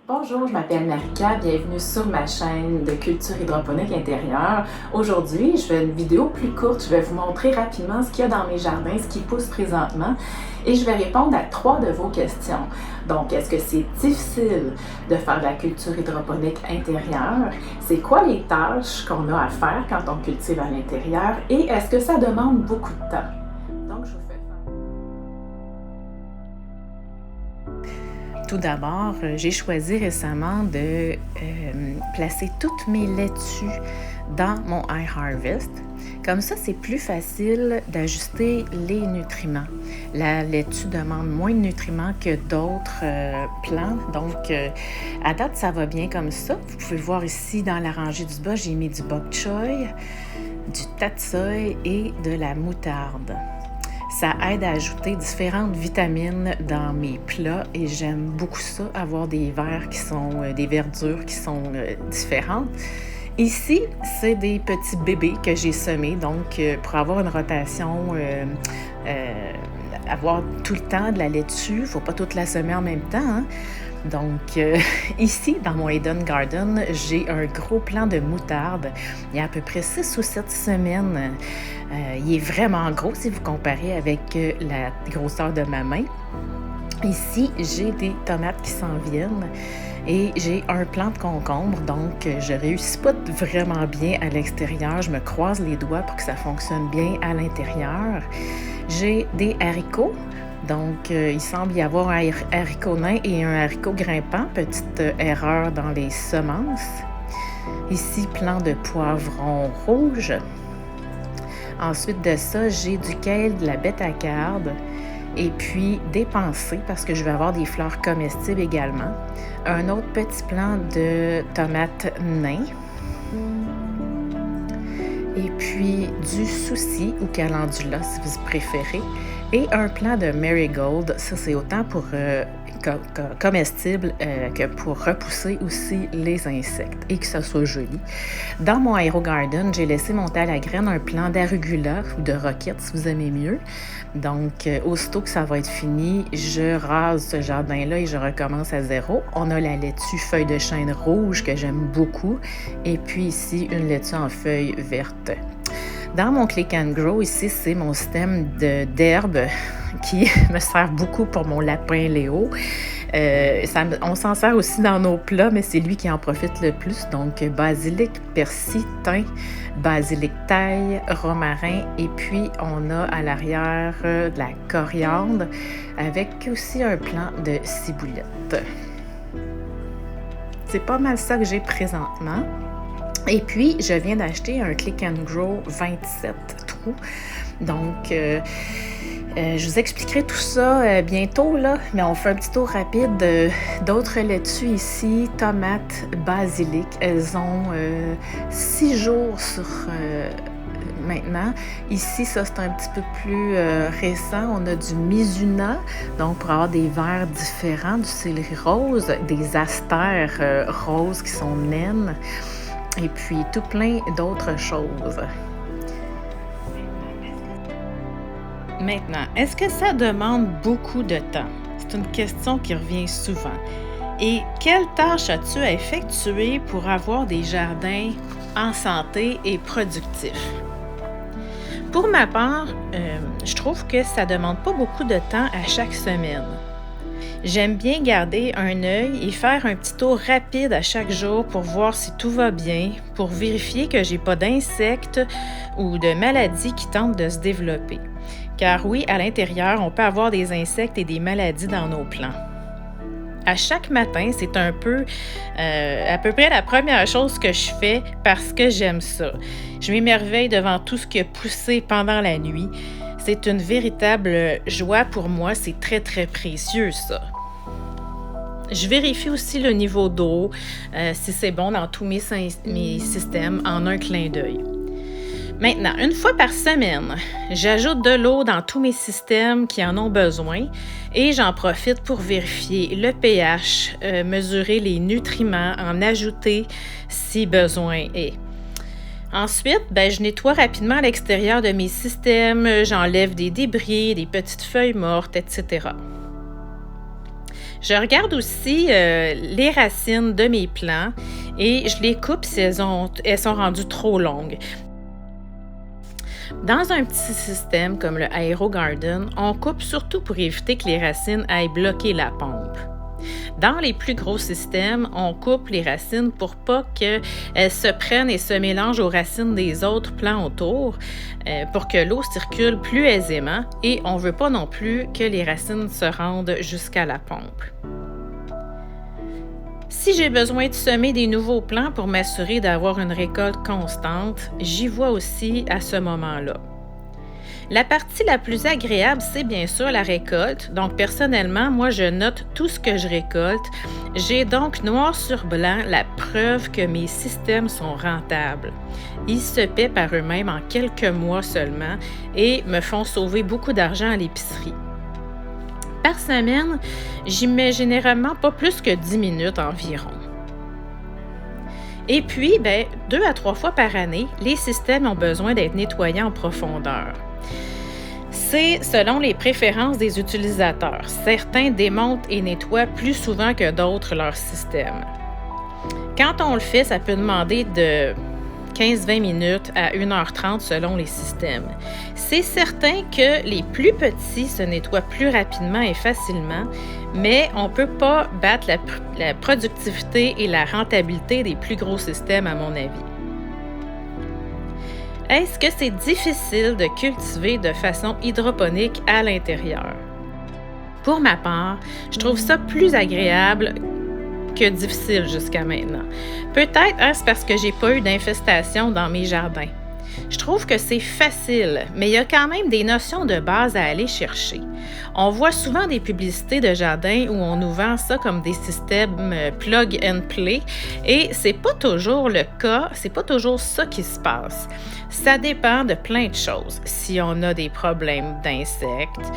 Bonjour, je m'appelle Marika, bienvenue sur ma chaîne de culture hydroponique intérieure. Aujourd'hui, je fais une vidéo plus courte, je vais vous montrer rapidement ce qu'il y a dans mes jardins, ce qui pousse présentement et je vais répondre à 3 de vos questions. Donc, est-ce que c'est difficile de faire de la culture hydroponique intérieure? C'est quoi les tâches qu'on a à faire quand on cultive à l'intérieur et est-ce que ça demande beaucoup de temps? Donc, je vous fais Tout d'abord, j'ai choisi récemment de placer toutes mes laitues dans mon iHarvest. Comme ça, c'est plus facile d'ajuster les nutriments. La laitue demande moins de nutriments que d'autres plants. Donc, à date, ça va bien comme ça. Vous pouvez voir ici, dans la rangée du bas, j'ai mis du bok choy, du tatsoi et de la moutarde. Ça aide à ajouter différentes vitamines dans mes plats et j'aime beaucoup ça, avoir des verres qui sont, des verdures qui sont différentes. Ici, c'est des petits bébés que j'ai semés, donc pour avoir une rotation, avoir tout le temps de la laitue, il ne faut pas toute la semer en même temps, hein? Donc, ici, dans mon Eden Garden, j'ai un gros plant de moutarde. Il y a à peu près 6 ou 7 semaines. Il est vraiment gros si vous comparez avec la grosseur de ma main. Ici, j'ai des tomates qui s'en viennent et j'ai un plant de concombre. Donc, je réussis pas vraiment bien à l'extérieur. Je me croise les doigts pour que ça fonctionne bien à l'intérieur. J'ai des haricots. Donc, il semble y avoir un haricot nain et un haricot grimpant. Petite erreur dans les semences. Ici, plant de poivron rouge. Ensuite de ça, j'ai du kale, de la bêta-carbe et puis des pensées parce que je vais avoir des fleurs comestibles également. Un autre petit plant de tomates nains. Et puis du souci ou calendula si vous préférez. Et un plant de marigold, ça c'est autant pour comestible que pour repousser aussi les insectes et que ça soit joli. Dans mon AeroGarden, j'ai laissé monter à la graine un plant d'arugula ou de roquette si vous aimez mieux. Donc, aussitôt que ça va être fini, je rase ce jardin-là et je recommence à zéro. On a la laitue feuille de chêne rouge que j'aime beaucoup et puis ici, une laitue en feuilles vertes. Dans mon Click and Grow, ici, c'est mon système d'herbe qui me sert beaucoup pour mon lapin Léo. On s'en sert aussi dans nos plats, mais c'est lui qui en profite le plus. Donc, basilic, persil, thym, basilic taille, romarin. Et puis, on a à l'arrière de la coriandre avec aussi un plant de ciboulette. C'est pas mal ça que j'ai présentement. Et puis, je viens d'acheter un Click and Grow 27 trous. Donc, je vous expliquerai tout ça bientôt, là, mais on fait un petit tour rapide d'autres laitues ici, tomates, basilic. Elles ont 6 jours sur maintenant. Ici, ça, c'est un petit peu plus récent. On a du Mizuna, donc pour avoir des verres différents, du céleri rose, des astères roses qui sont naines. Et puis, tout plein d'autres choses. Maintenant, est-ce que ça demande beaucoup de temps? C'est une question qui revient souvent. Et quelles tâches as-tu à effectuer pour avoir des jardins en santé et productifs? Pour ma part, je trouve que ça ne demande pas beaucoup de temps à chaque semaine. J'aime bien garder un œil et faire un petit tour rapide à chaque jour pour voir si tout va bien, pour vérifier que j'ai pas d'insectes ou de maladies qui tentent de se développer. Car oui, à l'intérieur, on peut avoir des insectes et des maladies dans nos plants. À chaque matin, c'est un peu, à peu près la première chose que je fais parce que j'aime ça. Je m'émerveille devant tout ce qui a poussé pendant la nuit. C'est une véritable joie pour moi, c'est très, très précieux ça. Je vérifie aussi le niveau d'eau, si c'est bon dans tous mes systèmes, en un clin d'œil. Maintenant, une fois par semaine, j'ajoute de l'eau dans tous mes systèmes qui en ont besoin et j'en profite pour vérifier le pH, mesurer les nutriments, en ajouter si besoin est. Ensuite, je nettoie rapidement à l'extérieur de mes systèmes, j'enlève des débris, des petites feuilles mortes, etc. Je regarde aussi les racines de mes plants et je les coupe si elles sont rendues trop longues. Dans un petit système comme le AeroGarden, on coupe surtout pour éviter que les racines aillent bloquer la pompe. Dans les plus gros systèmes, on coupe les racines pour pas qu'elles se prennent et se mélangent aux racines des autres plants autour, pour que l'eau circule plus aisément et on ne veut pas non plus que les racines se rendent jusqu'à la pompe. Si j'ai besoin de semer des nouveaux plants pour m'assurer d'avoir une récolte constante, j'y vois aussi à ce moment-là. La partie la plus agréable, c'est bien sûr la récolte. Donc, personnellement, moi, je note tout ce que je récolte. J'ai donc noir sur blanc la preuve que mes systèmes sont rentables. Ils se paient par eux-mêmes en quelques mois seulement et me font sauver beaucoup d'argent à l'épicerie. Par semaine, j'y mets généralement pas plus que 10 minutes environ. Et puis, 2 à 3 fois par année, les systèmes ont besoin d'être nettoyés en profondeur. C'est selon les préférences des utilisateurs. Certains démontent et nettoient plus souvent que d'autres leur système. Quand on le fait, ça peut demander de 15-20 minutes à 1h30 selon les systèmes. C'est certain que les plus petits se nettoient plus rapidement et facilement, mais on ne peut pas battre la productivité et la rentabilité des plus gros systèmes, à mon avis. Est-ce que c'est difficile de cultiver de façon hydroponique à l'intérieur? Pour ma part, je trouve ça plus agréable que difficile jusqu'à maintenant. Peut-être est-ce parce que j'ai pas eu d'infestation dans mes jardins. Je trouve que c'est facile, mais il y a quand même des notions de base à aller chercher. On voit souvent des publicités de jardin où on nous vend ça comme des systèmes plug and play et c'est pas toujours le cas, c'est pas toujours ça qui se passe. Ça dépend de plein de choses. Si on a des problèmes d'insectes,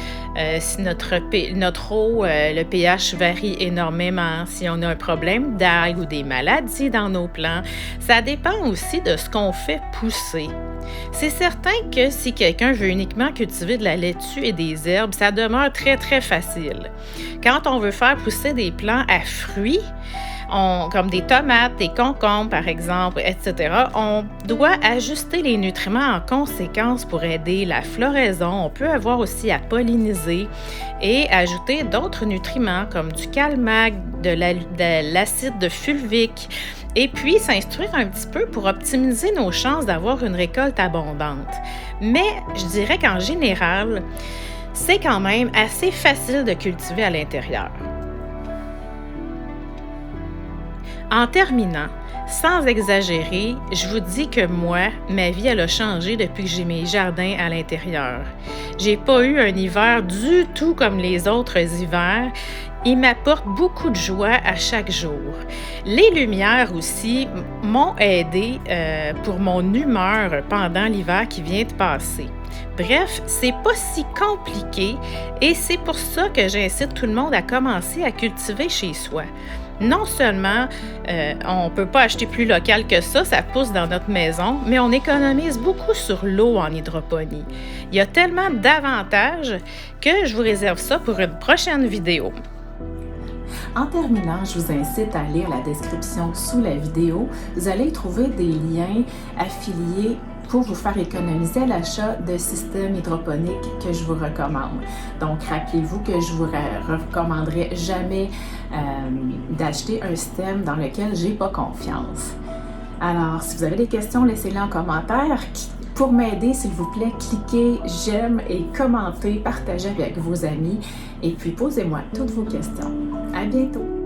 si notre eau, le pH varie énormément, si on a un problème d'algues ou des maladies dans nos plants, ça dépend aussi de ce qu'on fait pousser. C'est certain que si quelqu'un veut uniquement cultiver de la laitue et des herbes, ça demeure très, très facile. Quand on veut faire pousser des plants à fruits, comme des tomates, des concombres par exemple, etc., on doit ajuster les nutriments en conséquence pour aider la floraison. On peut avoir aussi à polliniser et ajouter d'autres nutriments comme du calmag, de l'acide fulvique. Et puis, s'instruire un petit peu pour optimiser nos chances d'avoir une récolte abondante. Mais je dirais qu'en général, c'est quand même assez facile de cultiver à l'intérieur. En terminant, sans exagérer, je vous dis que moi, ma vie, elle a changé depuis que j'ai mes jardins à l'intérieur. J'ai pas eu un hiver du tout comme les autres hivers. Il m'apporte beaucoup de joie à chaque jour. Les lumières aussi m'ont aidé pour mon humeur pendant l'hiver qui vient de passer. Bref, c'est pas si compliqué et c'est pour ça que j'incite tout le monde à commencer à cultiver chez soi. Non seulement on ne peut pas acheter plus local que ça pousse dans notre maison, mais on économise beaucoup sur l'eau en hydroponie. Il y a tellement d'avantages que je vous réserve ça pour une prochaine vidéo. En terminant, je vous incite à lire la description sous la vidéo. Vous allez trouver des liens affiliés pour vous faire économiser l'achat de systèmes hydroponiques que je vous recommande. Donc, rappelez-vous que je vous recommanderai jamais d'acheter un système dans lequel j'ai pas confiance. Alors, si vous avez des questions, laissez-les en commentaire. Pour m'aider, s'il vous plaît, cliquez j'aime et commentez, partagez avec vos amis et puis posez-moi toutes vos questions. À bientôt!